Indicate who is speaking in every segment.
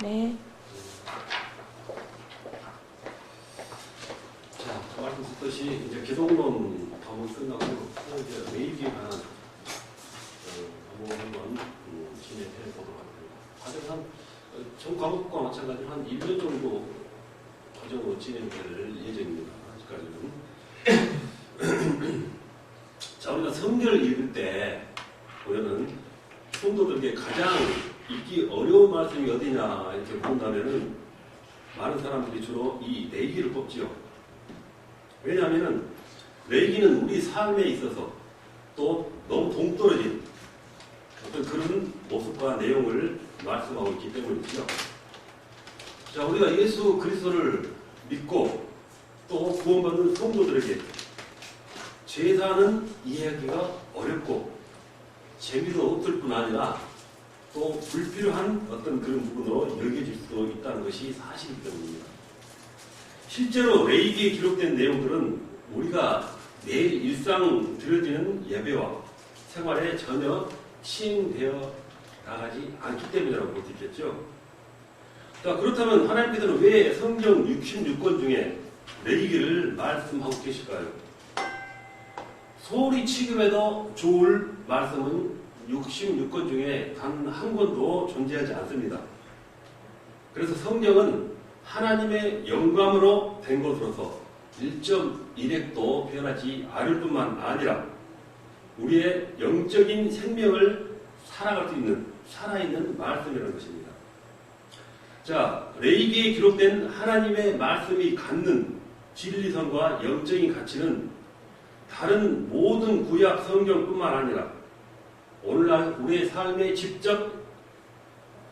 Speaker 1: 네.
Speaker 2: 자, 말씀 듣듯이 이제 기독론 과목이 끝나고 이제 레이기에 관한 과목을 한번 진행해 보도록 하겠습니다. 과정 전 과목과 마찬가지로 한 1년 정도 과정으로 진행될 예정입니다. 아직까지는. 자, 우리가 성경을 읽을 때 보면은 성도들에게 가장 읽기 어려운 말씀이 어디냐 이렇게 본다면은 많은 사람들이 주로 이 레위기를 뽑지요. 왜냐하면은 레위기는 우리 삶에 있어서 또 너무 동떨어진 어떤 그런 모습과 내용을 말씀하고 있기 때문이죠. 자, 우리가 예수 그리스도를 믿고 또 구원받는 성도들에게 제사는 이해하기가 어렵고 재미도 없을 뿐 아니라 또 불필요한 어떤 그런 부분으로 여겨질 수도 있다는 것이 사실이기 때문입니다. 실제로 레위기에 기록된 내용들은 우리가 매일 일상 드려지는 예배와 생활에 전혀 시행되어 나가지 않기 때문이라고 볼 수 있겠죠. 자, 그렇다면 하나님께서는 왜 성경 66권 중에 레위기를 말씀하고 계실까요? 소홀히 취급해도 좋을 말씀은 66권 중에 단 한 권도 존재하지 않습니다. 그래서 성경은 하나님의 영감으로 된 것으로서 1.1획도 변하지 않을 뿐만 아니라 우리의 영적인 생명을 살아갈 수 있는 살아있는 말씀이라는 것입니다. 자, 레위기에 기록된 하나님의 말씀이 갖는 진리성과 영적인 가치는 다른 모든 구약 성경뿐만 아니라 오늘날 우리의 삶에 직접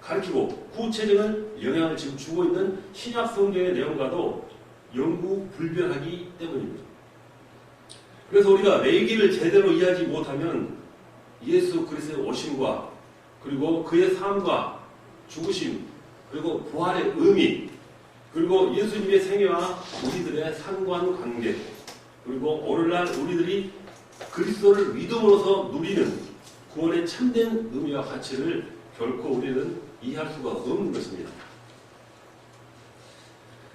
Speaker 2: 가르치고 구체적인 영향을 지금 주고 있는 신약 성경의 내용과도 영구불변하기 때문입니다. 그래서 우리가 레위기를 제대로 이해하지 못하면 예수 그리스도의 오심과 그리고 그의 삶과 죽으심 그리고 부활의 의미 그리고 예수님의 생애와 우리들의 상관관계 그리고 오늘날 우리들이 그리스도를 믿음으로써 누리는 구원의 참된 의미와 가치를 결코 우리는 이해할 수가 없는 것입니다.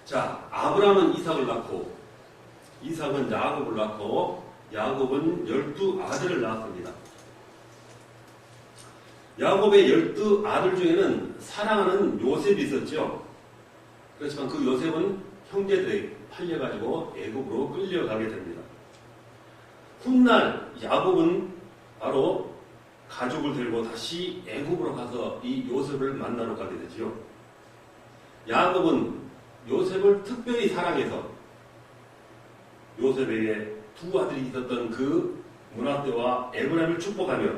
Speaker 2: 자, 아브라함은 이삭을 낳고 이삭은 야곱을 낳고 야곱은 12아들을 낳았습니다. 야곱의 12아들 중에는 사랑하는 요셉이 있었죠. 그렇지만 그 요셉은 형제들에게 팔려가지고 애굽으로 끌려가게 됩니다. 훗날 야곱은 바로 가족을 들고 다시 애굽으로 가서 이 요셉을 만나러 가게 되지요. 야곱은 요셉을 특별히 사랑해서 요셉에게 두 아들이 있었던 그 므낫세와 에브라임을 축복하며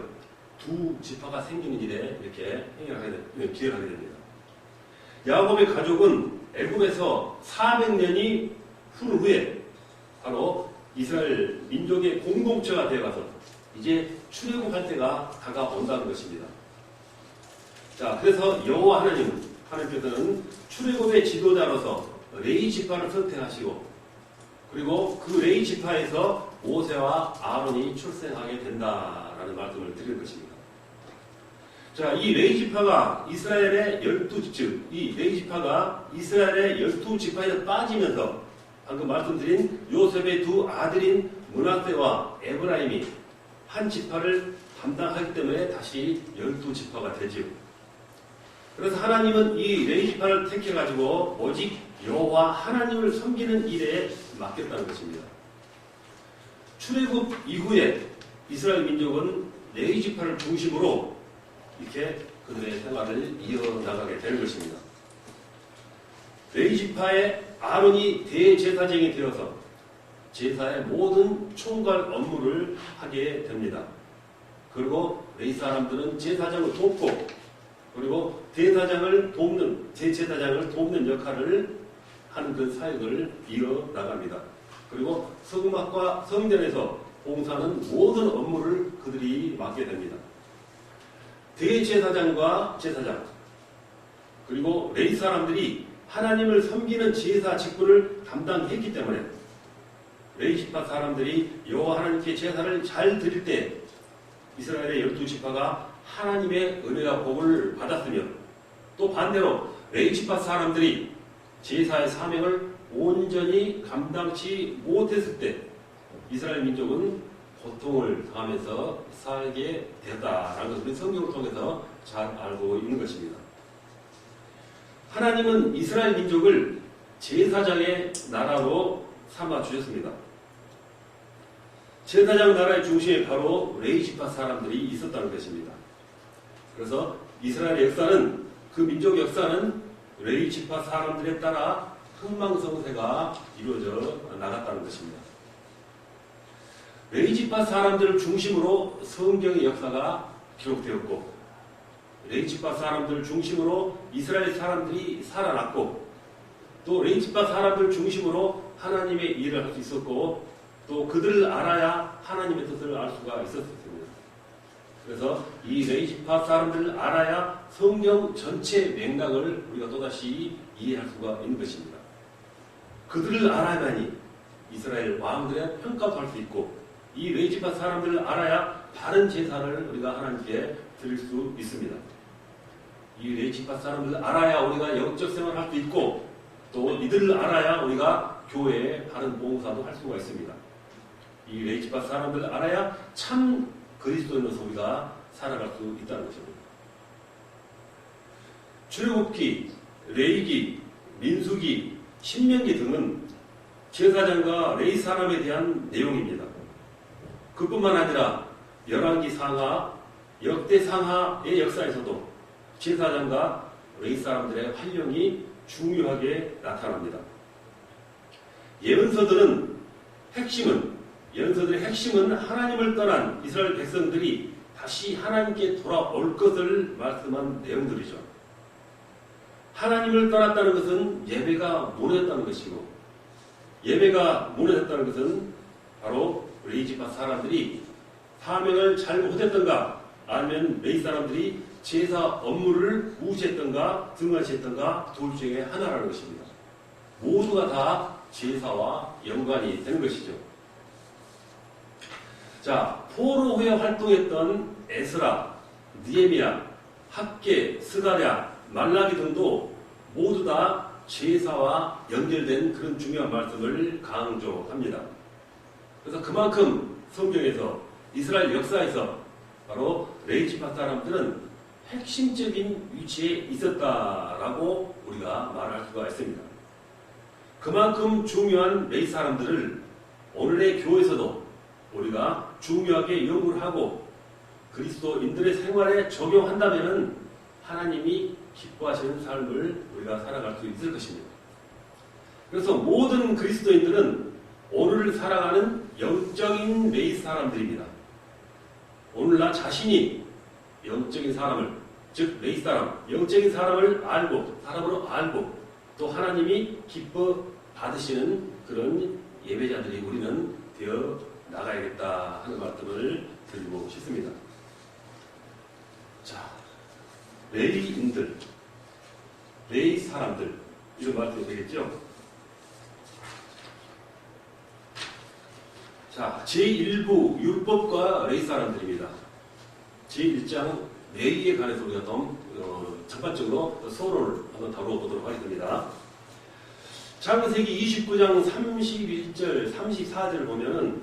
Speaker 2: 두 지파가 생기는 일에 이렇게 기여하게 됩니다. 야곱의 가족은 애굽에서 400년이 흐른 후에 바로 이스라엘 민족의 공동체가 되어가서 이제 출애굽할 때가 다가온다는 것입니다. 자, 그래서 여호와 하나님께서는 출애굽의 지도자로서 레위 지파를 선택하시고 그리고 그 레위 지파에서 모세와 아론이 출생하게 된다라는 말씀을 드릴 것입니다. 자, 이 레위 지파가 이스라엘의 12즉, 이 레위 지파가 이스라엘의 12지파에서 빠지면서 방금 말씀드린 요셉의 두 아들인 므낫세와 에브라임이 한 지파를 담당하기 때문에 다시 12지파가 되지요. 그래서 하나님은 이 레위 지파를 택해가지고 오직 여호와 하나님을 섬기는 일에 맡겼다는 것입니다. 출애굽 이후에 이스라엘 민족은 레위 지파를 중심으로 이렇게 그들의 생활을 이어나가게 되는 것입니다. 레위 지파의 아론이 대제사장이 되어서 제사의 모든 총괄 업무를 하게 됩니다. 그리고 레위 사람들은 제사장을 돕고 그리고 대제사장을 돕는 역할을 하는 그 사역을 이어나갑니다. 그리고 성막과 성전에서 봉사하는 모든 업무를 그들이 맡게 됩니다. 대제사장과 제사장 그리고 레위 사람들이 하나님을 섬기는 제사 직분을 담당했기 때문에 레위 지파 사람들이 여호와 하나님께 제사를 잘 드릴 때 이스라엘의 12지파가 하나님의 은혜와 복을 받았으며 또 반대로 레위 지파 사람들이 제사의 사명을 온전히 감당치 못했을 때 이스라엘 민족은 고통을 당하면서 살게 되었다라는 것을 우리 성경을 통해서 잘 알고 있는 것입니다. 하나님은 이스라엘 민족을 제사장의 나라로 삼아 주셨습니다. 제사장 나라의 중심에 바로 레위 지파 사람들이 있었다는 것입니다. 그래서 이스라엘의 역사는, 그 민족의 역사는 레위 지파 사람들에 따라 흥망성쇠가 이루어져 나갔다는 것입니다. 레위 지파 사람들을 중심으로 성경의 역사가 기록되었고, 레위 지파 사람들을 중심으로 이스라엘 사람들이 살아났고, 또 레위 지파 사람들을 중심으로 하나님의 일을 할 수 있었고, 또 그들을 알아야 하나님의 뜻을 알 수가 있었습니다. 그래서 이 레위 지파 사람들을 알아야 성경 전체 맥락을 우리가 또다시 이해할 수가 있는 것입니다. 그들을 알아야만이 이스라엘 왕들의 평가도 할 수 있고, 이 레위 지파 사람들을 알아야 바른 제사를 우리가 하나님께 드릴 수 있습니다. 이 레위 지파 사람들을 알아야 우리가 영적 생활을 할 수 있고, 또 이들을 알아야 우리가 교회에 바른 봉사도 할 수가 있습니다. 이 레위 지파 사람들을 알아야 참 그리스도인으로서 우리가 살아갈 수 있다는 것입니다. 출애굽기, 레위기, 민수기, 신명기 등은 제사장과 레위 사람에 대한 내용입니다. 그뿐만 아니라 열왕기 상하, 역대 상하의 역사에서도 제사장과 레위 사람들의 활용이 중요하게 나타납니다. 예언서들의 핵심은 하나님을 떠난 이스라엘 백성들이 다시 하나님께 돌아올 것을 말씀한 내용들이죠. 하나님을 떠났다는 것은 예배가 무너졌다는 것이고, 예배가 무너졌다는 것은 바로 레위 지파 사람들이 사명을 잘 못했던가, 아니면 레위 사람들이 제사 업무를 무시했던가 등한시했던가 둘 중에 하나라는 것입니다. 모두가 다 제사와 연관이 되는 것이죠. 자, 포로 후에 활동했던 에스라, 느헤미야, 학개, 스가랴, 말라기 등도 모두 다 제사와 연결된 그런 중요한 말씀을 강조합니다. 그래서 그만큼 성경에서, 이스라엘 역사에서 바로 레위 지파 사람들은 핵심적인 위치에 있었다라고 우리가 말할 수가 있습니다. 그만큼 중요한 레위 사람들을 오늘의 교회에서도 우리가 중요하게 연구를 하고 그리스도인들의 생활에 적용한다면 하나님이 기뻐하시는 삶을 우리가 살아갈 수 있을 것입니다. 그래서 모든 그리스도인들은 오늘을 살아가는 영적인 레위 사람들입니다. 오늘 나 자신이 영적인 사람을, 즉 레위 사람, 영적인 사람을 알고, 사람으로 알고, 또 하나님이 기뻐 받으시는 그런 예배자들이 우리는 되어 나가야겠다 하는 말씀을 드리고 싶습니다. 자, 레위인들, 레위 사람들, 이런 말씀이 되겠죠? 자, 제1부 율법과 레위 사람들입니다. 제1장 레위에 관해서 우리가 좀 전반적으로 서론을 한번 다뤄보도록 하겠습니다. 창세기 29장 31절, 34절을 보면은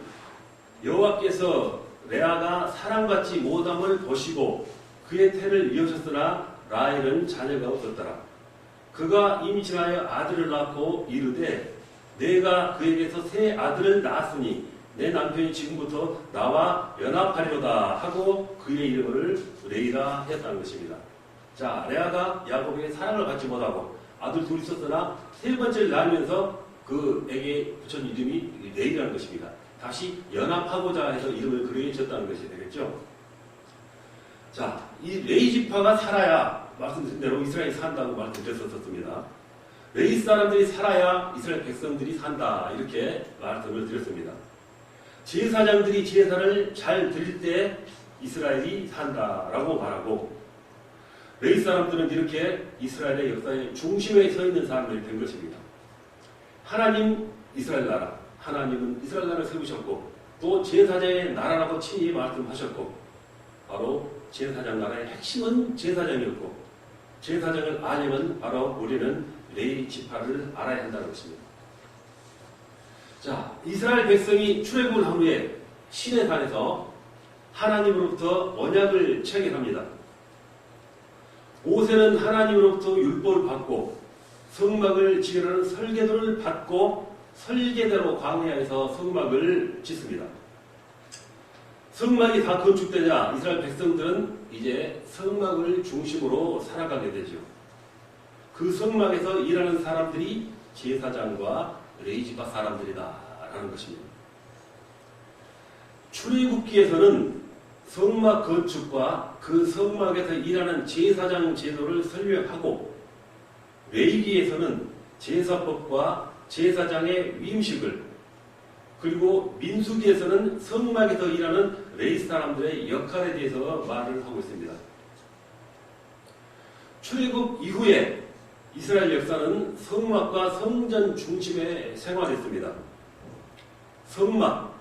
Speaker 2: 여호와께서 레아가 사랑받지 못함을 보시고 그의 태를 이으셨으나 라헬은 자녀가 없었더라. 그가 임신하여 아들을 낳고 이르되 내가 그에게서 새 아들을 낳았으니 내 남편이 지금부터 나와 연합하리로다 하고 그의 이름을 레이라 했다는 것입니다. 자, 레아가 야곱에게 사랑을 받지 못하고 아들 둘이 있었으나 세 번째를 낳으면서 그에게 붙인 이름이 레이라는 것입니다. 다시 연합하고자 해서 이름을 그에게 졌다는 것이 되겠죠. 자, 이 레위 지파가 살아야 말씀드린 대로 이스라엘이 산다고 말씀드렸었습니다. 레위 사람들이 살아야 이스라엘 백성들이 산다, 이렇게 말씀을 드렸습니다. 제사장들이 제사를 잘 드릴 때 이스라엘이 산다라고 말하고, 레위 사람들은 이렇게 이스라엘의 역사의 중심에 서 있는 사람들이 된 것입니다. 하나님 이스라엘 나라, 하나님은 이스라엘 나라를 세우셨고 또 제사장의 나라라고 친히 말씀하셨고, 바로 제사장 나라의 핵심은 제사장이었고 제사장을 아려면 바로 우리는 레위 지파를 알아야 한다는 것입니다. 자, 이스라엘 백성이 출애굽을 한 후에 시내 산에서 하나님으로부터 언약을 체결합니다. 모세는 하나님으로부터 율법을 받고 성막을 지으라는 설계도를 받고 설계대로 광야에서 성막을 짓습니다. 성막이 다 건축되자 이스라엘 백성들은 이제 성막을 중심으로 살아가게 되죠. 그 성막에서 일하는 사람들이 제사장과 레위지파 사람들이다라는 것입니다. 출애굽기에서는 성막 건축과 그 성막에서 일하는 제사장 제도를 설명하고, 레위기에서는 제사법과 제사장의 위임식을, 그리고 민수기에서는 성막에서 일하는 레위 사람들의 역할에 대해서 말을 하고 있습니다. 출애굽 이후에 이스라엘 역사는 성막과 성전 중심에 생활했습니다. 성막,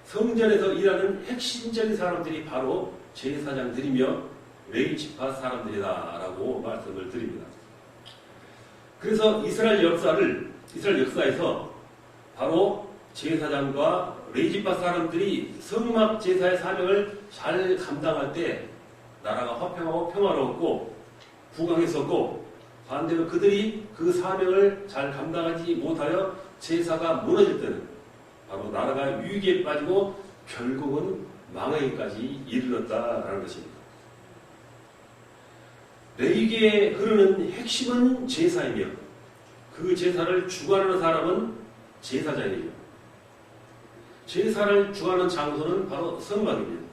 Speaker 2: 성전에서 일하는 핵심적인 사람들이 바로 제사장들이며 레위 지파 사람들이다라고 말씀을 드립니다. 그래서 이스라엘 역사에서 바로 제사장과 레위 지파 사람들이 성막 제사의 사명을 잘 감당할 때 나라가 화평하고 평화로웠고 부강했었고, 반대로 그들이 그 사명을 잘 감당하지 못하여 제사가 무너질 때는 바로 나라가 위기에 빠지고 결국은 망하기까지 이르렀다라는 것입니다. 레위기에 흐르는 핵심은 제사이며 그 제사를 주관하는 사람은 제사장이며 제사를 주관하는 장소는 바로 성막입니다.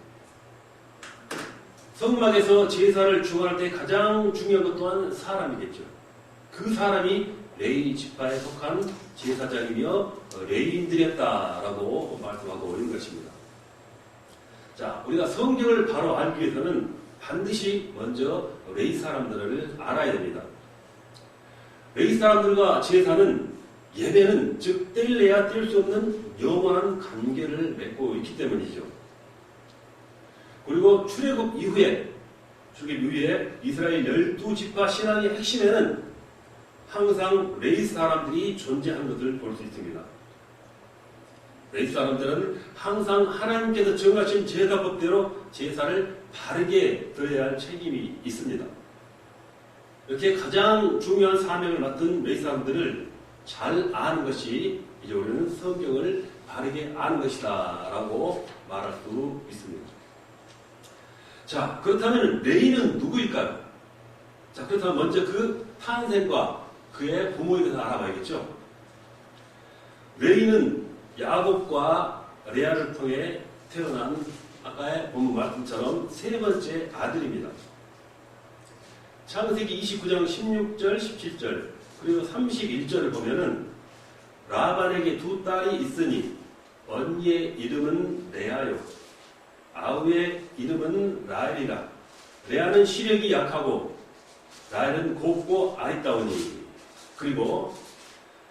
Speaker 2: 성막에서 제사를 주관할 때 가장 중요한 것 또한 사람이겠죠. 그 사람이 레위 지파에 속한 제사장이며 레위인들이었다라고 말씀하고 있는 것입니다. 자, 우리가 성경을 바로 알기 위해서는 반드시 먼저 레위 사람들을 알아야 됩니다. 레위 사람들과 제사는, 예배는 즉 뗄래야 뗄 수 없는 영원한 관계를 맺고 있기 때문이죠. 그리고 출애굽 이후에 이스라엘 12지파 신앙의 핵심에는 항상 레위 사람들이 존재하는 것을 볼 수 있습니다. 레위 사람들은 항상 하나님께서 정하신 제사법대로 제사를 바르게 드려야 할 책임이 있습니다. 이렇게 가장 중요한 사명을 맡은 레위 사람들을 잘 아는 것이 이제 우리는 성경을 바르게 아는 것이다 라고 말할 수 있습니다. 자, 그렇다면 레위는 누구일까요? 자, 그렇다면 먼저 그 탄생과 그의 부모에 대해서 알아봐야겠죠. 레위는 야곱과 레아를 통해 태어난 아까의 본문 말씀처럼 세 번째 아들입니다. 창세기 29장 16절, 17절 그리고 31절을 보면은 라반에게 두 딸이 있으니 언니의 이름은 레아요, 아우의 이름은 라헬이라. 레아는 시력이 약하고 라헬은 곱고 아리따우니. 그리고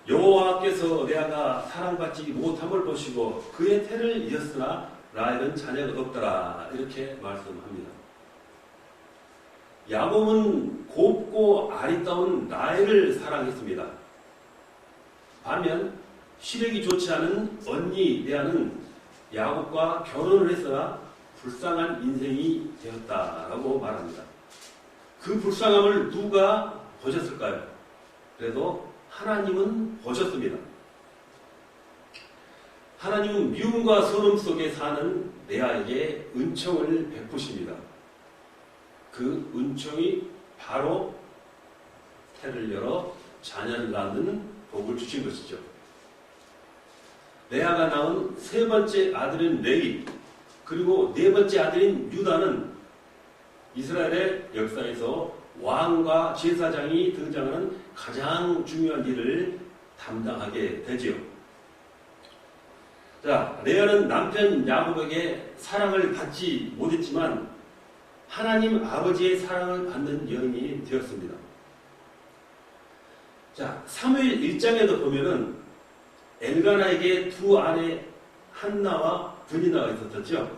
Speaker 2: 여호와께서 레아가 사랑받지 못함을 보시고 그의 태를 이었으나 라헬은 자녀가 없더라. 이렇게 말씀합니다. 야곱은 곱고 아리따운 라헬을 사랑했습니다. 반면 시력이 좋지 않은 언니 레아는 야곱과 결혼을 했으나 불쌍한 인생이 되었다라고 말합니다. 그 불쌍함을 누가 보셨을까요? 그래도 하나님은 보셨습니다. 하나님은 미움과 서름 속에 사는 레아에게 은총을 베푸십니다. 그 은총이 바로 태를 열어 자녀를 낳는 복을 주신 것이죠. 레아가 낳은 세 번째 아들인 레위, 그리고 네 번째 아들인 유다는 이스라엘의 역사에서 왕과 제사장이 등장하는 가장 중요한 일을 담당하게 되지요. 자, 레아는 남편 야곱에게 사랑을 받지 못했지만 하나님 아버지의 사랑을 받는 여인이 되었습니다. 자, 사무엘 1장에도 보면은 엘가나에게 두 아내 한나와 브니나가 있었죠.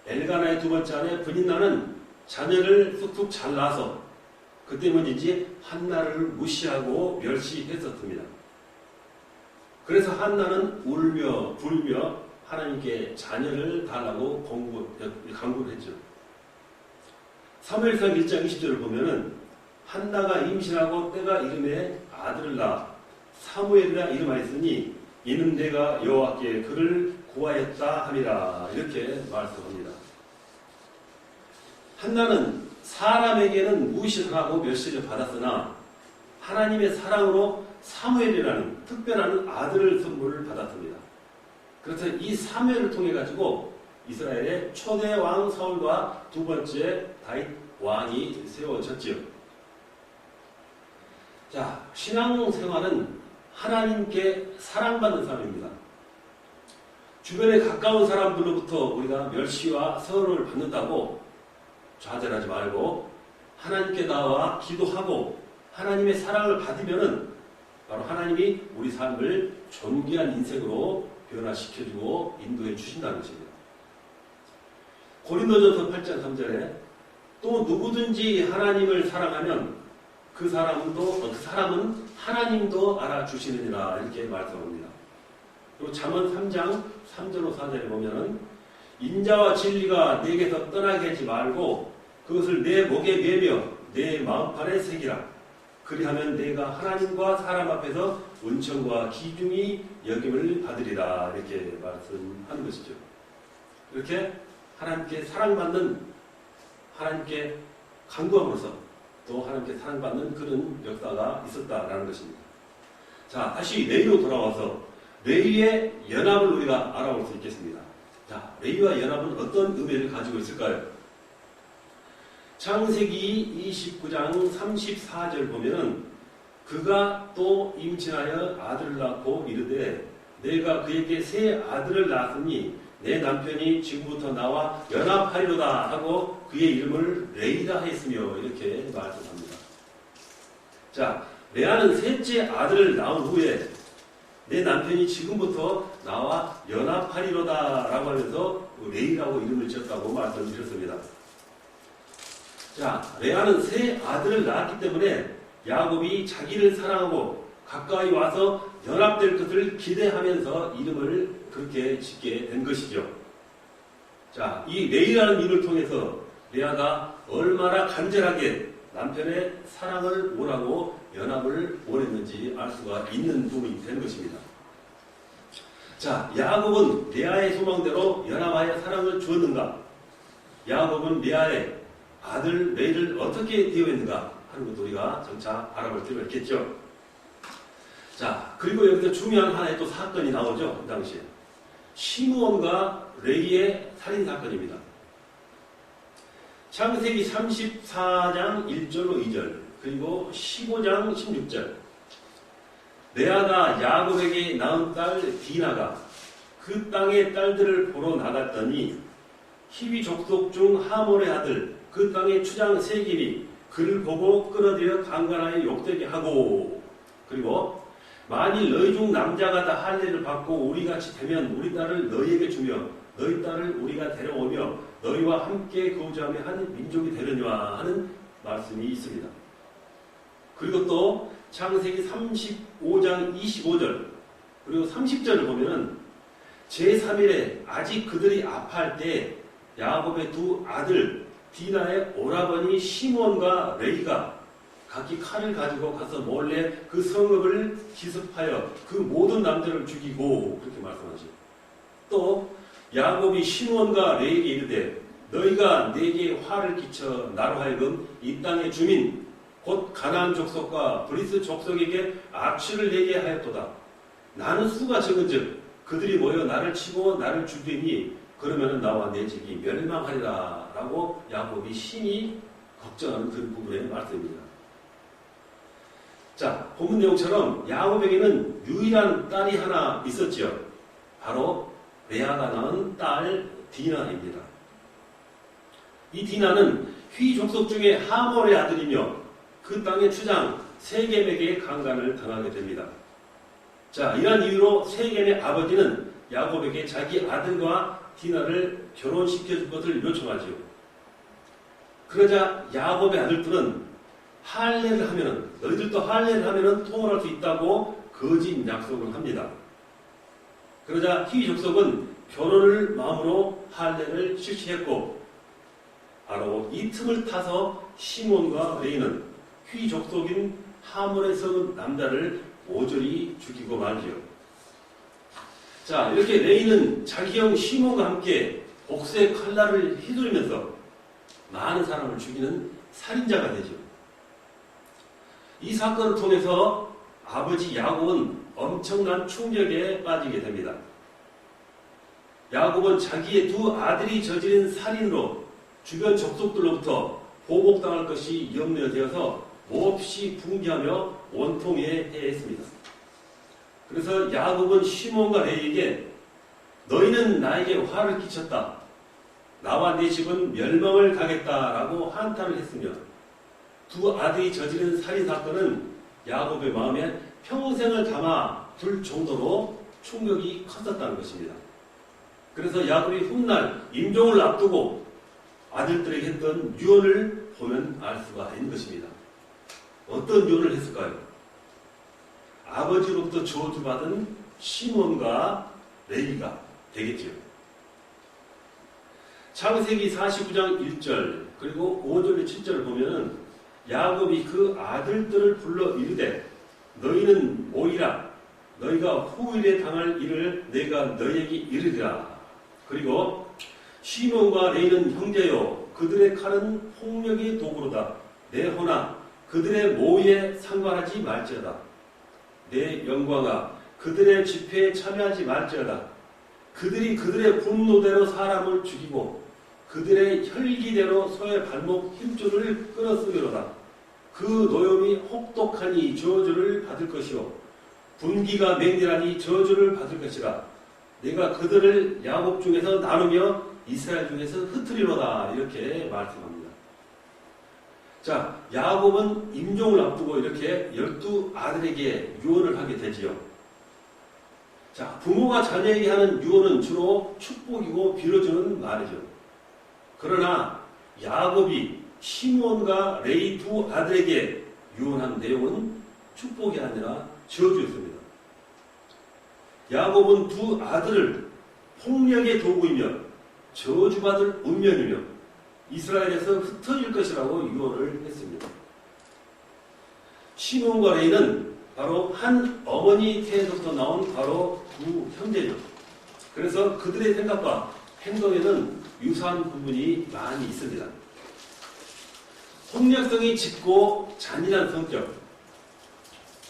Speaker 2: 엘가나의 두 번째 아내 브니나는 자녀를 쑥쑥 잘 낳아서 그 때문인지 한나를 무시하고 멸시했었습니다. 그래서 한나는 울며 불며 하나님께 자녀를 달라고 간구를 했죠. 사무엘상 1장 20절을 보면은 한나가 임신하고 때가 이름에 아들을 낳아 사무엘이라 이름하였으니 이는 내가 여호와께 그를 구하였다 함이라 이렇게 말씀합니다. 한나는 사람에게는 무시하고 멸시를 받았으나 하나님의 사랑으로 사무엘이라는 특별한 아들을 선물을 받았습니다. 그래서 이 사무엘을 통해 가지고 이스라엘의 초대 왕 사울과 두 번째 다윗 왕이 세워졌지요. 자, 신앙생활은 하나님께 사랑받는 삶입니다. 주변에 가까운 사람들로부터 우리가 멸시와 서울을 받는다고 좌절하지 말고 하나님께 나와 기도하고 하나님의 사랑을 받으면은 바로 하나님이 우리 삶을 존귀한 인생으로 변화시켜주고 인도해 주신다는 것입니다. 고린도전서 8장 3절에 또 누구든지 하나님을 사랑하면 그 사람은 하나님도 알아주시느니라 이렇게 말씀합니다. 그리고 잠언 3장 3절로 4절에 보면은 인자와 진리가 내게서 떠나게 하지 말고 그것을 내 목에 매며 내 마음판에 새기라. 그리하면 내가 하나님과 사람 앞에서 은총과 기중이 여김을 받으리라 이렇게 말씀하는 것이죠. 이렇게 하나님께 사랑받는 하나님께 간구함으로써 또 하나님께 사랑받는 그런 역사가 있었다라는 것입니다. 자, 다시 레위로 돌아와서 레위의 연합을 우리가 알아볼 수 있겠습니다. 자, 레위와 연합은 어떤 의미를 가지고 있을까요? 창세기 29장 34절 보면은 그가 또 임신하여 아들을 낳고 이르되 내가 그에게 새 아들을 낳았으니 내 남편이 지금부터 나와 연합하리로다 하고 그의 이름을 레이다 했으며 이렇게 말씀합니다. 자, 레아는 셋째 아들을 낳은 후에 내 남편이 지금부터 나와 연합하리로다 라고 하면서 레이라고 이름을 지었다고 말씀드렸습니다. 자, 레아는 세 아들을 낳았기 때문에 야곱이 자기를 사랑하고 가까이 와서 연합될 것을 기대하면서 이름을 그렇게 짓게 된 것이죠. 자, 이 레이라는 이름을 통해서 레아가 얼마나 간절하게 남편의 사랑을 원하고 연합을 원했는지 알 수가 있는 부분이 되는 것입니다. 자, 야곱은 레아의 소망대로 연합하여 사랑을 주었는가? 야곱은 레아의 아들 레이를 어떻게 대우했는가 하는 것도 우리가 점차 알아볼 필요가 있겠죠. 자, 그리고 여기서 중요한 하나의 또 사건이 나오죠. 그 당시에 시므온과 레이의 살인 사건입니다. 창세기 34장 1절로 2절 그리고 15장 16절 레아가 야곱에게 낳은 딸 디나가 그 땅의 딸들을 보러 나갔더니 히위 족속 중 하몰의 아들 그 땅의 추장 세길이 그를 보고 끌어들여 강간하여 욕되게 하고 그리고 만일 너희 중 남자가 다 할례를 받고 우리같이 되면 우리 딸을 너희에게 주며 너희 딸을 우리가 데려오며 너희와 함께 거주하며 한 민족이 되려니와 하는 말씀이 있습니다. 그리고 또 창세기 35장 25절 그리고 30절을 보면은 제3일에 아직 그들이 아파할 때 야곱의 두 아들 디나의 오라버니 시몬과 레이가 각기 칼을 가지고 가서 몰래 그 성읍을 기습하여 그 모든 남자를 죽이고 그렇게 말씀하죠. 또 야곱이 시몬과 레이에게 이르되 너희가 내게 화를 끼쳐 나로 하여금 이 땅의 주민 곧 가나안 족속과 브리스 족속에게 악취를 내게 하였도다. 나는 수가 적은즉 그들이 모여 나를 치고 나를 죽이니 그러면 나와 내 집이 멸망하리라 라고 야곱이 심히 걱정하는 그 부분의 말씀입니다. 자, 본문 내용처럼 야곱에게는 유일한 딸이 하나 있었지요. 바로 레아가 낳은 딸 디나입니다. 이 디나는 휘 족속 중에 하몰의 아들이며 그 땅의 추장 세겜에게 강간을 당하게 됩니다. 자, 이러한 이유로 세겜의 아버지는 야곱에게 자기 아들과 디나를 결혼시켜줄 것을 요청하죠. 그러자 야곱의 아들들은 할례를 하면은, 너희들도 할례를 하면은 통혼할 수 있다고 거짓 약속을 합니다. 그러자 희위 족속은 결혼을 마음으로 할례를 실시했고, 바로 이 틈을 타서 시몬과 레이는 희위 족속인 하몬에 썩은 남자를 모조리 죽이고 말지요. 자, 이렇게 레이는 자기 형 시몬과 함께 복수의 칼날을 휘두르면서 많은 사람을 죽이는 살인자가 되죠. 이 사건을 통해서 아버지 야곱은 엄청난 충격에 빠지게 됩니다. 야곱은 자기의 두 아들이 저지른 살인으로 주변 족속들로부터 보복당할 것이 염려되어서 몹시 분개하며 원통에 해했습니다. 그래서 야곱은 시몬과 레이에게 너희는 나에게 화를 끼쳤다. 나와 네 집은 멸망을 가겠다라고 한탄을 했으며 두 아들이 저지른 살인 사건은 야곱의 마음에 평생을 담아 둘 정도로 충격이 컸었다는 것입니다. 그래서 야곱이 훗날 임종을 앞두고 아들들에게 했던 유언을 보면 알 수가 있는 것입니다. 어떤 유언을 했을까요? 아버지로부터 저주받은 시몬과 레이가 되겠지요. 창세기 49장 1절 그리고 5절 7절을 보면은 야곱이 그 아들들을 불러 이르되 너희는 모이라 너희가 후일에 당할 일을 내가 너희에게 이르리라. 그리고 시몬과 레이는 형제요 그들의 칼은 폭력의 도구로다. 내 허나 그들의 모의에 상관하지 말지어다. 내 영광아 그들의 집회에 참여하지 말지어다. 그들이 그들의 분노대로 사람을 죽이고 그들의 혈기대로 소의 발목 힘줄을 끊었으리로다. 그 노염이 혹독하니 저주를 받을 것이요 분기가 맹렬하니 저주를 받을 것이라. 내가 그들을 야곱 중에서 나누며 이스라엘 중에서 흩으리로다. 이렇게 말씀합니다. 자, 야곱은 임종을 앞두고 이렇게 12 아들에게 유언을 하게 되지요. 자, 부모가 자녀에게 하는 유언은 주로 축복이고 빌어주는 말이죠. 그러나 야곱이 시몬과 레이 두 아들에게 유언한 내용은 축복이 아니라 저주였습니다. 야곱은 두 아들을 폭력의 도구이며 저주받을 운명이며 이스라엘에서 흩어질 것이라고 유언을 했습니다. 시몬과 레이는 바로 한 어머니 태에서부터 나온 바로 두 형제죠. 그래서 그들의 생각과 행동에는 유사한 부분이 많이 있습니다. 폭력성이 짙고 잔인한 성격,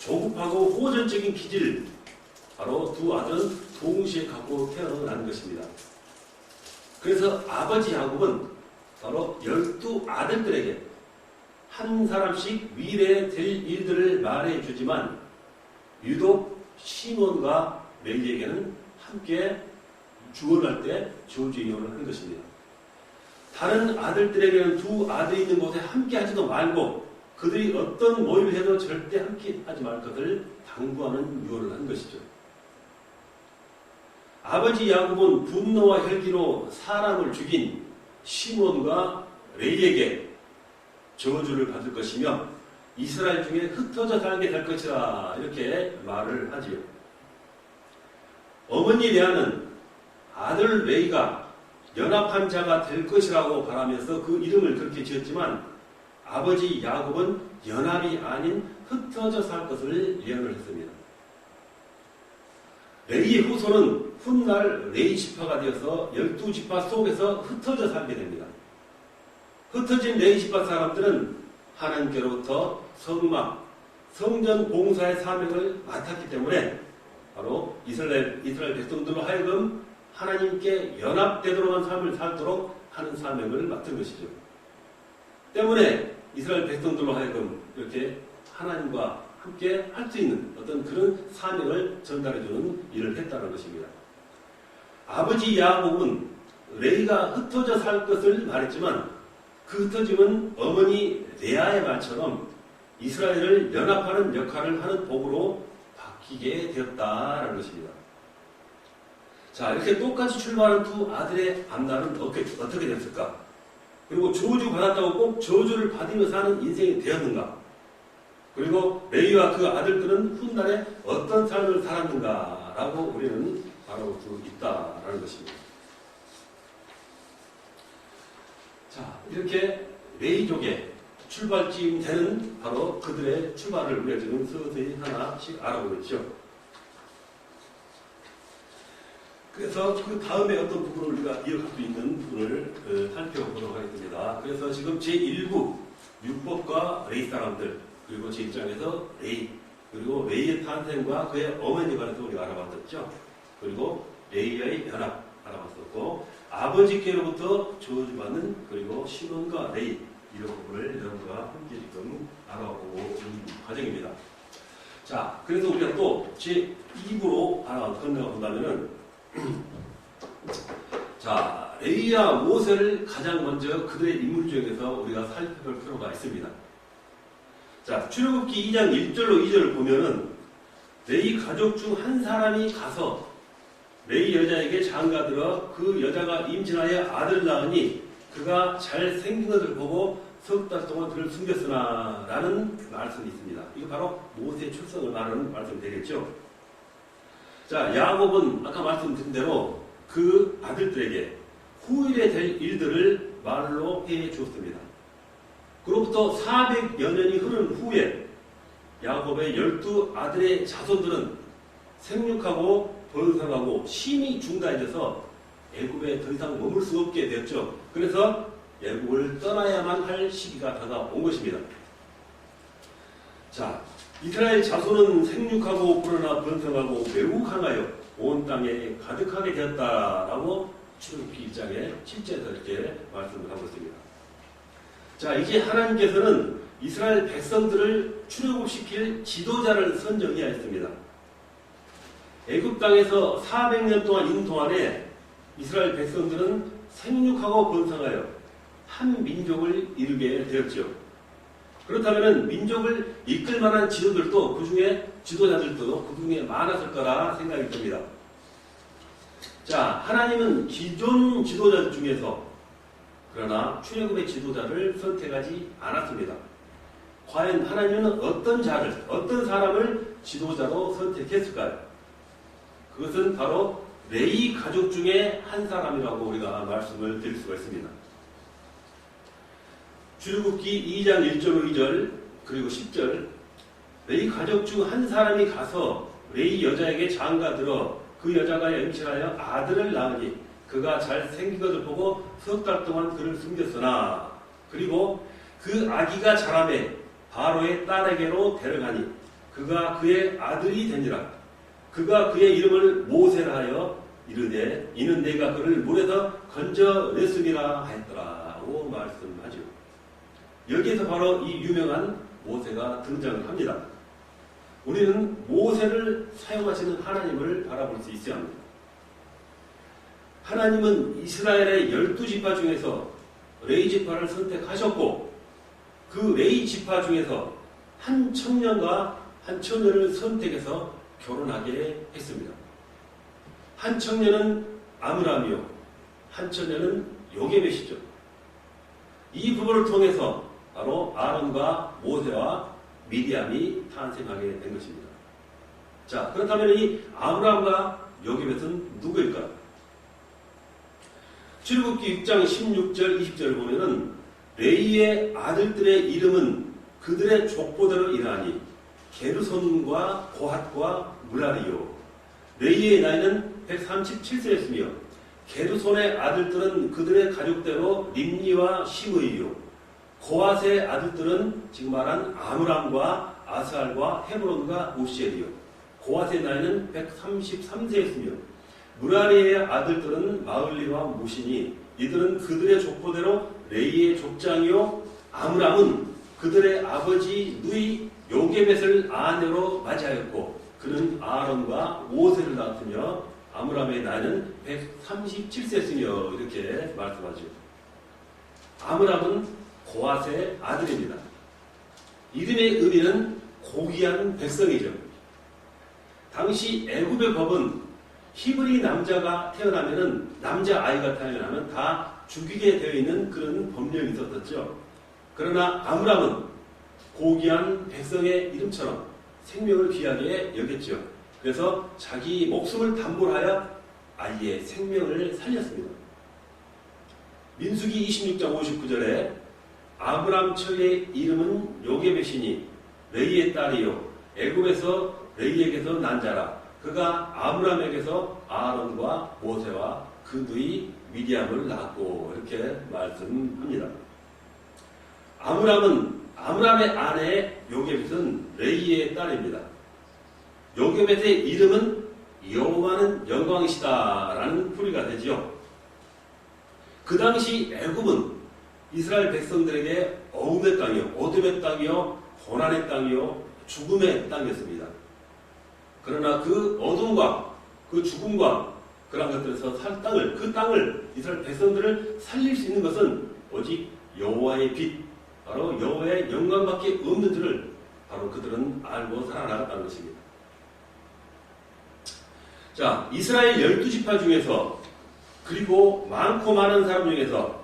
Speaker 2: 조급하고 호전적인 기질, 바로 두 아들은 동시에 갖고 태어난 것입니다. 그래서 아버지 야곱은 바로 12 아들들에게 한 사람씩 미래에 될 일들을 말해주지만 유독 시몬과 레이에게는 함께 주언할 때 저주 예언을 한 것입니다. 다른 아들들에게는 두 아들이 있는 곳에 함께 하지도 말고 그들이 어떤 모임을 해도 절대 함께 하지 말 것을 당부하는 유언을 한 것이죠. 아버지 야곱은 분노와 혈기로 사람을 죽인 시몬과 레이에게 저주를 받을 것이며 이스라엘 중에 흩어져 살게 될 것이라 이렇게 말을 하지요. 어머니 레아는 아들 레이가 연합한 자가 될 것이라고 바라면서 그 이름을 그렇게 지었지만 아버지 야곱은 연합이 아닌 흩어져 살 것을 예언을 했습니다. 레이의 후손은 훗날 레이 지파가 되어서 12지파 속에서 흩어져 살게 됩니다. 흩어진 레이 지파 사람들은 하나님께로부터 성막, 성전 봉사의 사명을 맡았기 때문에 바로 이스라엘 백성들로 하여금 하나님께 연합되도록한 삶을 살도록 하는 사명을 맡은 것이죠. 때문에 이스라엘 백성들로 하여금 이렇게 하나님과 함께 할 수 있는 어떤 그런 사명을 전달해주는 일을 했다는 것입니다. 아버지 야곱은 레이가 흩어져 살 것을 말했지만 그 흩어짐은 어머니 레아의 말처럼 이스라엘을 연합하는 역할을 하는 복으로 바뀌게 되었다라는 것입니다. 자, 이렇게 똑같이 출발한 두 아들의 앞날은 어떻게 됐을까? 그리고 저주 받았다고 꼭 저주를 받으며 사는 인생이 되었는가? 그리고 레위와 그 아들들은 훗날에 어떤 삶을 살았는가라고 우리는 바라볼 수 있다라는 것입니다. 자, 이렇게 레위족의 출발지인 되는 바로 그들의 출발을 우리가 지금 서서히 하나씩 알아보고 있죠. 그래서 그 다음에 어떤 부분을 우리가 이어갈 수 있는 부분을 살펴보도록 하겠습니다. 그래서 지금 제1부 율법과 레위 사람들, 그리고 제1장에서 레위, 그리고 레위의 탄생과 그의 어머니에 관해서 우리가 알아봤었죠. 그리고 레위와의 연합 알아봤었고, 아버지께로부터 저주받는, 그리고 시몬과 레위, 이런 부분을 여러분과 함께 지금 알아보고 있는 과정입니다. 자, 그래서 우리가 또 제2부로 건너가 본다면은, 자, 레위와 모세를 가장 먼저 그들의 인물 중에서 우리가 살펴볼 필요가 있습니다. 자, 출애굽기 2장 1절로 2절을 보면은 레위 가족 중 한 사람이 가서 레위 여자에게 장가들어 그 여자가 임신하여 아들을 낳으니 그가 잘생긴 것을 보고 석 달 동안 그를 숨겼으나 라는 말씀이 있습니다. 이거 바로 모세의 출생을 말하는 말씀이 되겠죠. 자, 야곱은 아까 말씀드린 대로 그 아들들에게 후일에 될 일들을 말로 해 주었습니다. 그로부터 400여 년이 흐른 후에 야곱의 12아들의 자손들은 생육하고 번성하고 심히 중다해져서 애굽에 더 이상 머물 수 없게 되었죠. 그래서 애굽을 떠나야만 할 시기가 다가온 것입니다. 자, 이스라엘 자손은 생육하고 불어나 번성하고 매우 강하여 온 땅에 가득하게 되었다라고 출애굽기 1장에 7절에서 이렇게 말씀을 하고 있습니다. 자, 이제 하나님께서는 이스라엘 백성들을 출애굽시킬 지도자를 선정해야 했습니다. 애굽 땅에서 400년 동안 있는 동안에 이스라엘 백성들은 생육하고 번성하여 한 민족을 이루게 되었죠. 그렇다면 민족을 이끌 만한 지도들도 그 중에 지도자들도 그 중에 많았을 거라 생각이 듭니다. 자, 하나님은 기존 지도자들 중에서 그러나 출애굽의 지도자를 선택하지 않았습니다. 과연 하나님은 어떤 자를, 어떤 사람을 지도자로 선택했을까요? 그것은 바로 레위 가족 중에 한 사람이라고 우리가 말씀을 드릴 수가 있습니다. 출애굽기 2장 1절 2절 그리고 10절 레위 가족 중 한 사람이 가서 레위 여자에게 장가들어 그 여자가 임신하여 아들을 낳으니 그가 잘생긴 것을 보고 석 달 동안 그를 숨겼으나 그리고 그 아기가 자라매 바로의 딸에게로 데려가니 그가 그의 아들이 되니라. 그가 그의 이름을 모세라 하여 이르되 이는 내가 그를 물에서 건져냈음이라 하였더라고 말씀하죠. 여기에서 바로 이 유명한 모세가 등장을 합니다. 우리는 모세를 사용하시는 하나님을 바라볼 수 있어야 합니다. 하나님은 이스라엘의 12지파 중에서 레위 지파를 선택하셨고 그 레위 지파 중에서 한 청년과 한 처녀를 선택해서 결혼하게 했습니다. 한 청년은 아므람이요 한 처녀는 요게벳이죠. 이 부부를 통해서 바로 아론과 모세와 미디암이 탄생하게 된 것입니다. 자, 그렇다면 이 아므람과 요게벳은 누구일까요? 출애굽기 6장 16절 20절을 보면은 레위의 아들들의 이름은 그들의 족보대로 이러하니 게르손과 고핫과 무라리요. 레위의 나이는 137세였으며 게르손의 아들들은 그들의 가족대로 림니와 시므이요. 고핫의 아들들은 지금 말한 아므람과 아스알과 헤브론과 오시엘이요. 고핫의 나이는 133세였으며 무라리의 아들들은 마을리와 무시니 이들은 그들의 족보대로 레위의 족장이요. 아므람은 그들의 아버지 누이 요게벳을 아내로 맞이하였고 그는 아론과 모세를 낳았으며 아므람의 나이는 137세였으며 이렇게 말씀하죠. 아므람은 고핫의 아들입니다. 이름의 의미는 고귀한 백성이죠. 당시 애굽의 법은 히브리 남자가 태어나면은 남자 아이가 태어나면 다 죽이게 되어 있는 그런 법령이 있었죠. 그러나 아므람은 고귀한 백성의 이름처럼 생명을 귀하게 여겼죠. 그래서 자기 목숨을 담보하여 아이의 생명을 살렸습니다. 민수기 26장 59절에 아브람 처의 이름은 요게벳이니 레이의 딸이요 애굽에서 레이에게서 난 자라. 그가 아브람에게서 아론과 모세와 그 누이 미디암을 낳았고 이렇게 말씀합니다. 아브람의 아내 요게벳은 레이의 딸입니다. 요게벳의 이름은 여호와는 영광이시다라는 풀이가 되지요. 그 당시 애굽은 이스라엘 백성들에게 어둠의 땅이요, 어둠의 땅이요, 고난의 땅이요, 죽음의 땅이었습니다. 그러나 그 어둠과 그 죽음과 그런 것들에서 살 땅을, 그 땅을 이스라엘 백성들을 살릴 수 있는 것은 오직 여호와의 빛, 바로 여호와의 영광밖에 없는 줄을 바로 그들은 알고 살아나갔다는 것입니다. 자, 이스라엘 12지파 중에서 그리고 많고 많은 사람 중에서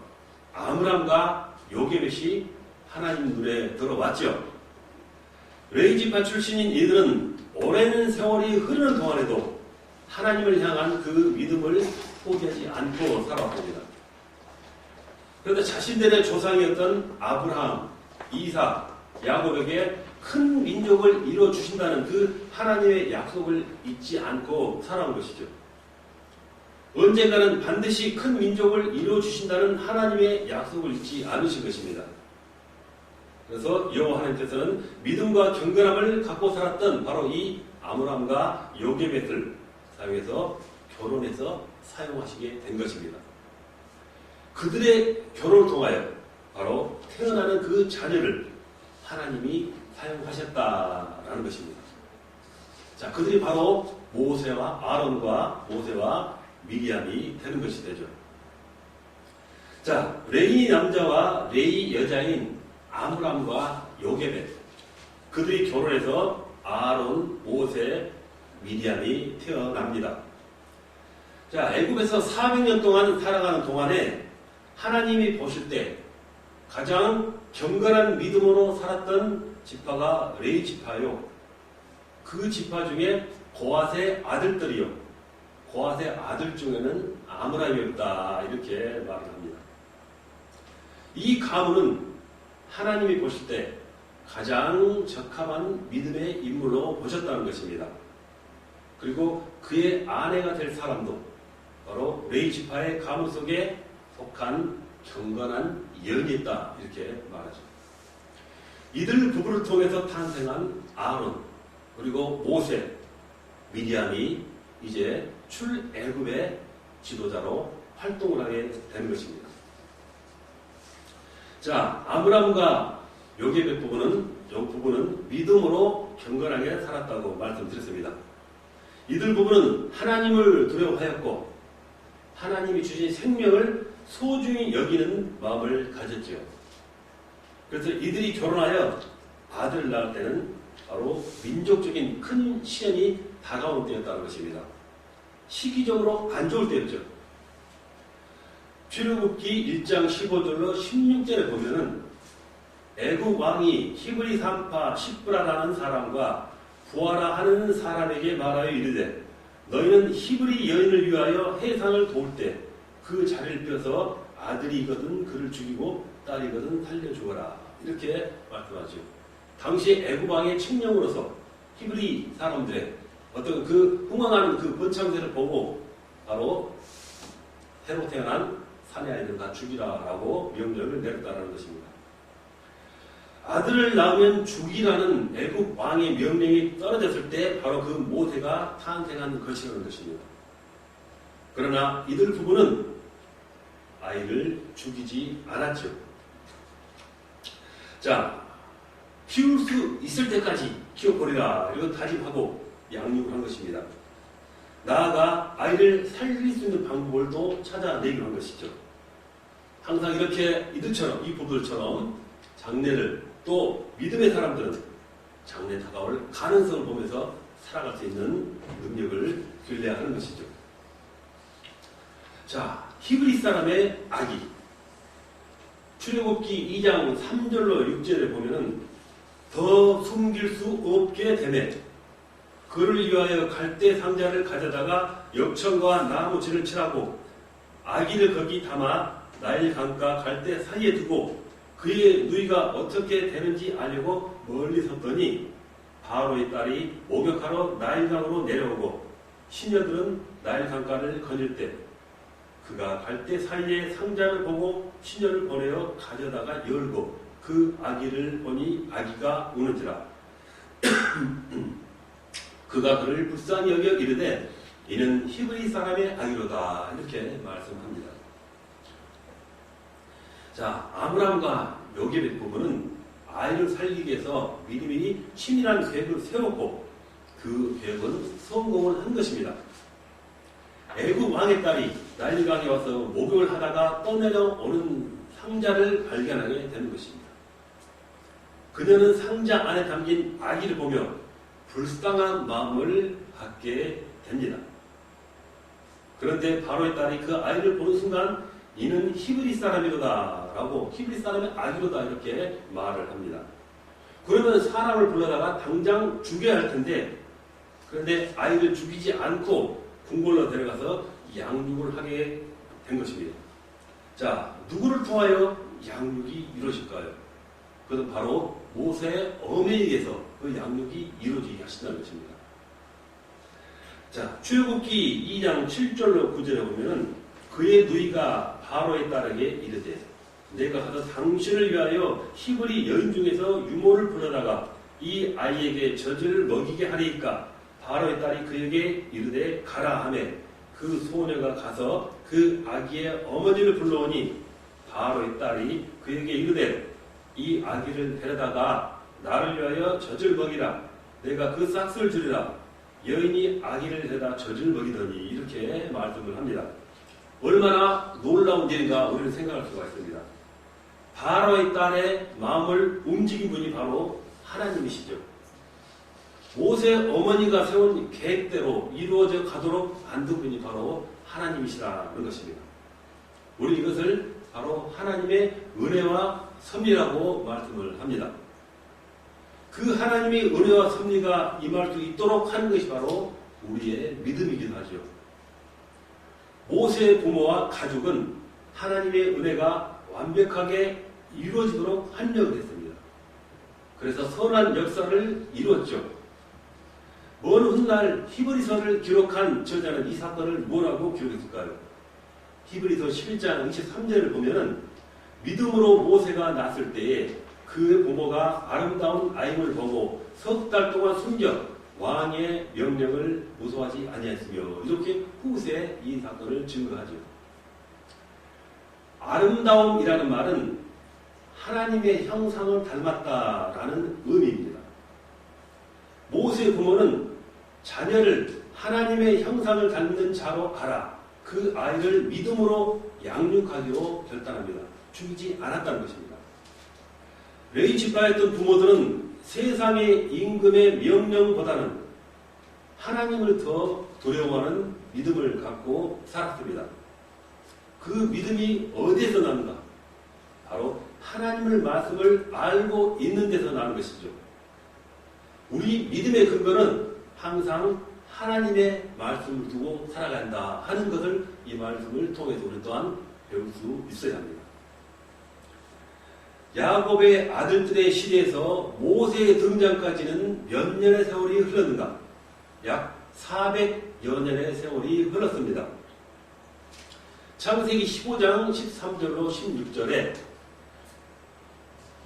Speaker 2: 아므람과 요게벳이 하나님 눈에 들어왔죠. 레이지파 출신인 이들은 오랜 세월이 흐르는 동안에도 하나님을 향한 그 믿음을 포기하지 않고 살아왔습니다. 그런데 자신들의 조상이었던 아브라함, 이삭, 야곱에게 큰 민족을 이루어주신다는 그 하나님의 약속을 잊지 않고 살아온 것이죠. 언젠가는 반드시 큰 민족을 이루어주신다는 하나님의 약속을 잊지 않으신 것입니다. 그래서 여호와 하나님께서는 믿음과 경건함을 갖고 살았던 바로 이 아므람과 요게벳을 사용해서 결혼해서 사용하시게 된 것입니다. 그들의 결혼을 통하여 바로 태어나는 그 자녀를 하나님이 사용하셨다라는 것입니다. 자, 그들이 바로 모세와 아론과 모세와 미리암이 되는 것이 되죠. 자, 레이 남자와 레이 여자인 아므람과 요게벳, 그들이 결혼해서 아론, 모세, 미리암이 태어납니다. 자, 애굽에서 400년 동안 살아가는 동안에 하나님이 보실 때 가장 경건한 믿음으로 살았던 지파가 레이 지파요. 그 지파 중에 고앗의 아들들이요. 고앗의 아들 중에는 아므람이었다. 이렇게 말을 합니다. 이 가문은 하나님이 보실 때 가장 적합한 믿음의 인물로 보셨다는 것입니다. 그리고 그의 아내가 될 사람도 바로 레이 지파의 가문 속에 속한 경건한 여인이었다. 이렇게 말하죠. 이들 부부를 통해서 탄생한 아론, 그리고 모세, 미리암이 이제 출애굽의 지도자로 활동을 하게 되는 것입니다. 자, 아므람과 요게벳 부부는 믿음으로 경건하게 살았다고 말씀드렸습니다. 이들 부부는 하나님을 두려워하였고 하나님이 주신 생명을 소중히 여기는 마음을 가졌지요. 그래서 이들이 결혼하여 아들을 낳을 때는 바로 민족적인 큰 시련이 다가온 때였다는 것입니다. 시기적으로 안 좋을 때였죠. 출애굽기 1장 15절로 16절에 보면은 애굽 왕이 히브리 산파 십브라라는 사람과 부하라 하는 사람에게 말하여 이르되 너희는 히브리 여인을 위하여 해산을 도울 때 그 자리를 펴서 아들이거든 그를 죽이고 딸이거든 살려주어라. 이렇게 말씀하죠. 당시 애굽 왕의 칙령으로서 히브리 사람들의 어떤 그 흥황하는 그 번창세를 보고 바로 새로 태어난 사내 아이들 다 죽이라라고 명령을 내렸다는 것입니다. 아들을 낳으면 죽이라는 애굽 왕의 명령이 떨어졌을 때 바로 그 모세가 탄생한 것이라는 것입니다. 그러나 이들 부부는 아이를 죽이지 않았죠. 자, 키울 수 있을 때까지 키워버리라. 이거 다짐하고 양육을 한 것입니다. 나아가 아이를 살릴 수 있는 방법을 또 찾아내기로 한 것이죠. 항상 이렇게 이들처럼, 이 부부들처럼 장래를 또 믿음의 사람들은 장래 다가올 가능성을 보면서 살아갈 수 있는 능력을 길러야 하는 것이죠. 자, 히브리 사람의 아기. 출애굽기 2장 3절로 6절에 보면은 더 숨길 수 없게 되매 그를 위하여 갈대 상자를 가져다가 역청과 나무질을 칠하고 아기를 거기 담아 나일 강가 갈대 사이에 두고 그의 누이가 어떻게 되는지 알려고 멀리 섰더니 바로의 딸이 목욕하러 나일강으로 내려오고 시녀들은 나일 강가를 거닐 때 그가 갈대 사이에 상자를 보고 시녀를 보내어 가져다가 열고 그 아기를 보니 아기가 우는지라 그가 그를 불쌍히 여겨 이르되 이는 히브리 사람의 아기로다 이렇게 말씀합니다. 자, 아브라함과 요셉의 부부는 아이를 살리기 위해서 미리미리 치밀한 계획을 세웠고 그 계획은 성공을 한 것입니다. 애굽 왕의 딸이 나일강에 와서 목욕을 하다가 떠내려오는 상자를 발견하게 되는 것입니다. 그녀는 상자 안에 담긴 아기를 보며 불쌍한 마음을 갖게 됩니다. 그런데 바로의 딸이 그 아이를 보는 순간 이는 히브리 사람이로다 라고 히브리 사람의 아기로다 이렇게 말을 합니다. 그러면 사람을 불러다가 당장 죽여야 할 텐데 그런데 아이를 죽이지 않고 궁궐로 데려가서 양육을 하게 된 것입니다. 자, 누구를 통하여 양육이 이루어질까요? 그것은 바로 모세의 어머니에 의해서 그 양육이 이루어지게 하신다는 것입니다. 자, 출애굽기 2장 7절로 9절에 보면은 그의 누이가 바로의 딸에게 이르되 내가 가서 당신을 위하여 히브리 여인 중에서 유모를 불러다가 이 아이에게 젖을 먹이게 하리이까 바로의 딸이 그에게 이르되 가라 하매 그 소녀가 가서 그 아기의 어머니를 불러오니 바로의 딸이 그에게 이르되 이 아기를 데려다가 나를 위하여 젖을 먹이라 내가 그 싹스를 주리라 여인이 아기를 데려다 젖을 먹이더니 이렇게 말씀을 합니다. 얼마나 놀라운 일인가 우리는 생각할 수가 있습니다. 바로의 딸의 마음을 움직인 분이 바로 하나님이시죠. 모세 어머니가 세운 계획대로 이루어져 가도록 만든 분이 바로 하나님이시라는 것입니다. 우리 이것을 바로 하나님의 은혜와 섭리라고 말씀을 합니다. 그 하나님의 은혜와 섭리가 임할 수 있도록 하는 것이 바로 우리의 믿음이기도 하죠. 모세의 부모와 가족은 하나님의 은혜가 완벽하게 이루어지도록 합력을 했습니다. 그래서 선한 역사를 이루었죠. 먼 훗날 히브리서를 기록한 저자는 이 사건을 뭐라고 기록했을까요? 히브리서 11장 23절을 보면은 믿음으로 모세가 낳았을 때에 그 부모가 아름다운 아임을 보고 석 달 동안 숨겨 왕의 명령을 무서워하지 아니하였으며 이렇게 후세에 이 사건을 증거하죠. 아름다움이라는 말은 하나님의 형상을 닮았다라는 의미입니다. 모세의 부모는 자녀를 하나님의 형상을 닮는 자로 알아 그 아이를 믿음으로 양육하기로 결단합니다. 죽이지 않았다는 것입니다. 레위 지파였던 부모들은 세상의 임금의 명령보다는 하나님을 더 두려워하는 믿음을 갖고 살았습니다. 그 믿음이 어디에서 나는가? 바로 하나님의 말씀을 알고 있는 데서 나는 것이죠. 우리 믿음의 근거는 항상 하나님의 말씀을 두고 살아간다 하는 것을 이 말씀을 통해서 우리 또한 배울 수 있어야 합니다. 야곱의 아들들의 시대에서 모세의 등장까지는 몇 년의 세월이 흘렀는가? 약 400여 년의 세월이 흘렀습니다. 창세기 15장 13절로 16절에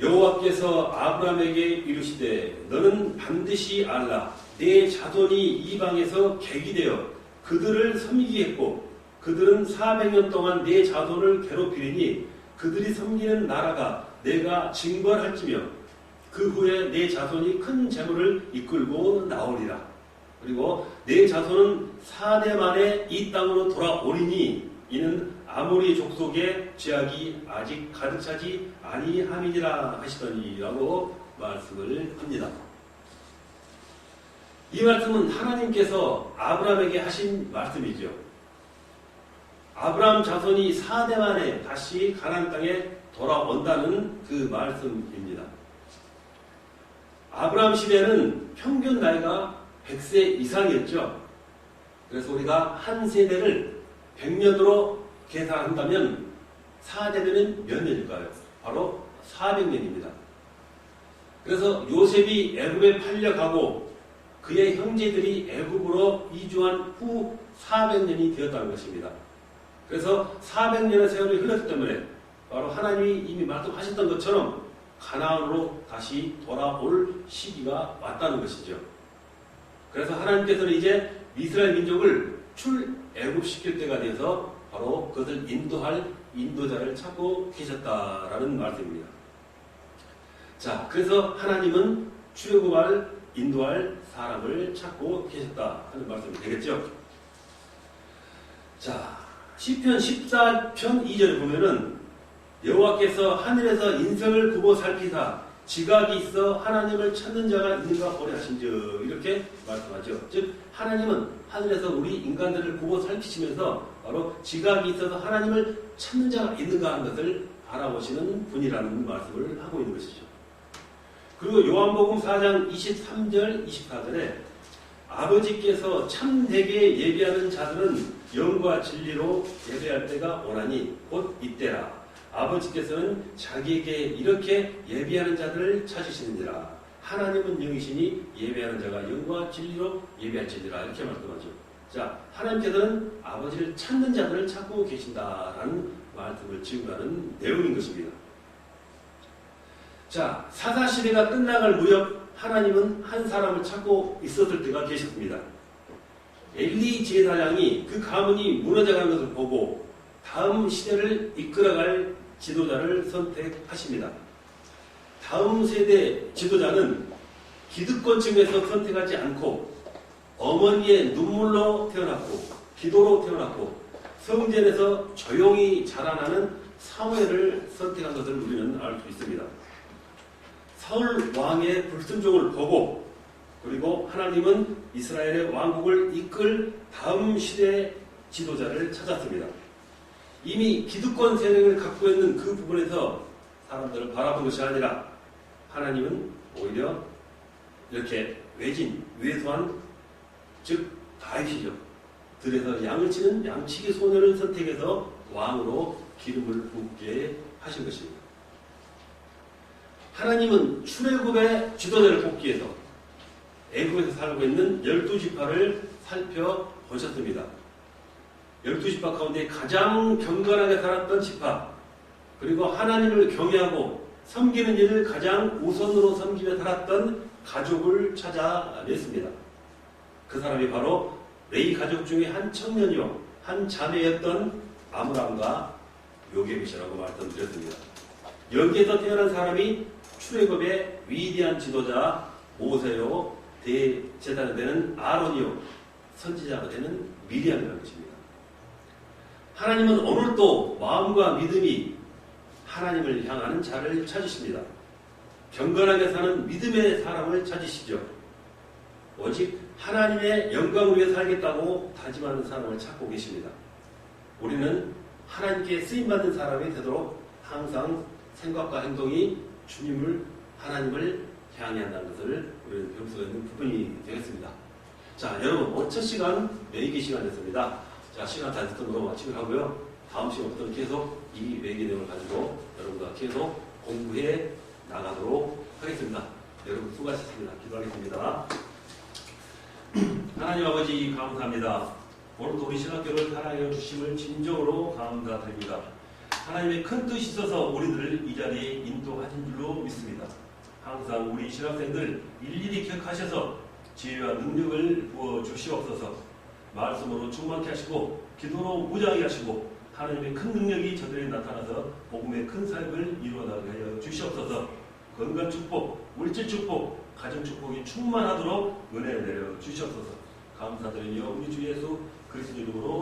Speaker 2: 여호와께서 아브라함에게 이르시되 너는 반드시 알라 내 자손이 이방에서 객이 되어 그들을 섬기겠고 그들은 400년 동안 내 자손을 괴롭히리니 그들이 섬기는 나라가 내가 징벌할지며 그 후에 내 자손이 큰 재물을 이끌고 나오리라. 그리고 내 자손은 4대 만에 이 땅으로 돌아오리니 이는 아모리 족속의 죄악이 아직 가득 차지 아니함이니라 하시더니 라고 말씀을 합니다. 이 말씀은 하나님께서 아브라함에게 하신 말씀이죠. 아브라함 자손이 4대 만에 다시 가나안 땅에 돌아온다는 그 말씀입니다. 아브라함 시대는 평균 나이가 100세 이상이었죠. 그래서 우리가 한 세대를 100년으로 계산한다면 4대면 몇 년일까요? 바로 400년입니다. 그래서 요셉이 애굽에 팔려가고 그의 형제들이 애굽으로 이주한 후 400년이 되었다는 것입니다. 그래서 400년의 세월이 흘렀기 때문에 바로 하나님이 이미 말씀하셨던 것처럼 가나안으로 다시 돌아올 시기가 왔다는 것이죠. 그래서 하나님께서는 이제 이스라엘 민족을 출애굽시킬 때가 되어서 바로 그것을 인도할 인도자를 찾고 계셨다라는 말씀입니다. 자, 그래서 하나님은 출애굽할 인도할 사람을 찾고 계셨다 하는 말씀이 되겠죠. 자, 시편 14편 2절에 보면은 여호와께서 하늘에서 인생을 굽어 살피사 지각이 있어 하나님을 찾는 자가 있는가 보려 하신즉 이렇게 말씀하죠. 즉 하나님은 하늘에서 우리 인간들을 굽어 살피시면서 바로 지각이 있어서 하나님을 찾는 자가 있는가 하는 것을 알아보시는 분이라는 말씀을 하고 있는 것이죠. 그리고 요한복음 4장 23절 24절에 아버지께서 참되게 예비하는 자들은 영과 진리로 예배할 때가 오나니 곧 이때라. 아버지께서는 자기에게 이렇게 예비하는 자들을 찾으시느니라. 하나님은 영이시니 예배하는 자가 영과 진리로 예배할지니라. 이렇게 말씀하죠. 자, 하나님께서는 아버지를 찾는 자들을 찾고 계신다라는 말씀을 증거하는 내용인 것입니다. 자, 사사시대가 끝나갈 무렵 하나님은 한 사람을 찾고 있었을 때가 계셨습니다. 엘리 제사장이 그 가문이 무너져가는 것을 보고 다음 시대를 이끌어갈 지도자를 선택하십니다. 다음 세대 지도자는 기득권층에서 선택하지 않고 어머니의 눈물로 태어났고 기도로 태어났고 성전에서 조용히 자라나는 사무엘을 선택한 것을 우리는 알 수 있습니다. 사울 왕의 불순종을 보고 그리고 하나님은 이스라엘의 왕국을 이끌 다음 시대 지도자를 찾았습니다. 이미 기득권 세력을 갖고 있는 그 부분에서 사람들을 바라본 것이 아니라 하나님은 오히려 이렇게 외진, 외소한 즉 다윗이죠. 들에서 양을 치는 양치기 소년을 선택해서 왕으로 기름을 붓게 하신 것입니다. 하나님은 출애굽의 지도자를 뽑기 위해서 애굽에서 살고 있는 12지파를 살펴보셨습니다. 12지파 가운데 가장 경건하게 살았던 지파, 그리고 하나님을 경외하고 섬기는 일을 가장 우선으로 섬기며 살았던 가족을 찾아냈습니다. 그 사람이 바로 레위 가족 중에 한 청년이요, 한 자매였던 아므람과 요게벳이라고 말씀드렸습니다. 여기에서 태어난 사람이 출애굽의 위대한 지도자 모세요, 대제사장 되는 아론이요, 선지자가 되는 미리암이라는 것입니다. 하나님은 오늘도 마음과 믿음이 하나님을 향하는 자를 찾으십니다. 경건하게 사는 믿음의 사람을 찾으시죠. 오직 하나님의 영광을 위해 살겠다고 다짐하는 사람을 찾고 계십니다. 우리는 하나님께 쓰임받는 사람이 되도록 항상 생각과 행동이 주님을, 하나님을 향해 한다는 것을 우리는 배울 수 있는 부분이 되겠습니다. 자, 여러분, 오늘 첫 시간 매기 시간이었습니다. 자, 시간 다 됐던 걸로 마치기로 하고요. 다음 시간부터는 계속 이 매기 내용을 가지고 여러분과 계속 공부해 나가도록 하겠습니다. 여러분 수고하셨습니다. 기도하겠습니다. 하나님 아버지 감사합니다. 오늘도 우리 신학교를 사랑해 주심을 진정으로 감사드립니다. 하나님의 큰 뜻이 있어서 우리들을 이 자리에 인도하신 줄로 믿습니다. 항상 우리 신학생들 일일이 기억하셔서 지혜와 능력을 부어 주시옵소서. 말씀으로 충만케 하시고 기도로 무장하게 하시고 하나님의 큰 능력이 저들에게 나타나서 복음의 큰 사역을 이루어나가게 하여 주시옵소서. 건강 축복, 물질 축복, 가정 축복이 충만하도록 은혜를 내려 주시옵소서. 감사드리며 우리 주 예수 그리스도 이름으로